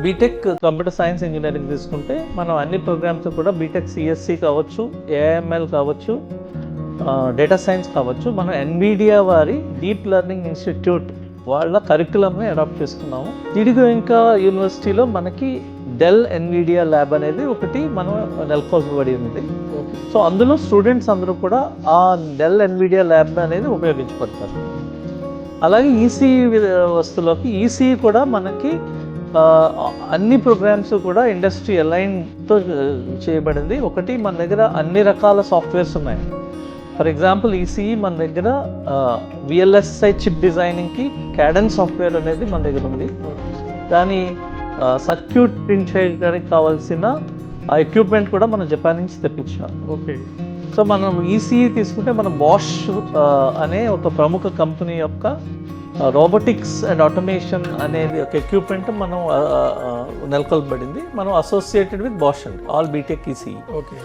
BTech computer science engineering తీసుకుంటే మనం అన్ని ప్రోగ్రామ్స్ కూడా బీటెక్ సిఎస్సి కావచ్చు, ఏఐఎంఎల్ కావచ్చు, డేటా సైన్స్ కావచ్చు, మనం ఎన్విడియా వారి డీప్ లెర్నింగ్ ఇన్స్టిట్యూట్ వాళ్ళ కరికులంని అడాప్ట్ చేసుకున్నాము. తిరిగి ఇంకా యూనివర్సిటీలో మనకి డెల్ ఎన్విడియా ల్యాబ్ అనేది ఒకటి మనం నెలకొల్పబడి ఉంది. సో అందులో స్టూడెంట్స్ అందరూ కూడా ఆ డెల్ ఎన్విడియా ల్యాబ్ అనేది ఉపయోగించబడతారు. అలాగే ఈసీఈ వస్తువులోకి ఈసీఈ కూడా మనకి అన్ని ప్రోగ్రామ్స్ కూడా ఇండస్ట్రీ అలైన్తో చేయబడింది. ఒకటి మన దగ్గర అన్ని రకాల సాఫ్ట్వేర్స్ ఉన్నాయి. ఫర్ ఎగ్జాంపుల్ ఈసీఈ మన దగ్గర విఎల్ఎస్ఐ చిప్ డిజైనింగ్కి క్యాడెన్స్ సాఫ్ట్వేర్ అనేది మన దగ్గర ఉంది. దాని సర్క్యూట్ ప్రింట్ చేయడానికి కావాల్సిన ఆ ఎక్విప్మెంట్ కూడా మనం జపాన్ నుంచి తెప్పించాం. ఓకే. సో మనం ఈసీఈ తీసుకుంటే మనం బాష్ అనే ఒక ప్రముఖ కంపెనీ యొక్క రోబోటిక్స్ అండ్ ఆటోమేషన్ అనేది ఒక ఎక్విప్మెంట్ మనం నెలకొల్పబడింది. మనం అసోసియేటెడ్ విత్ బాష్ అండి, ఆల్ బీటెక్ ఈసీఈ. ఓకే.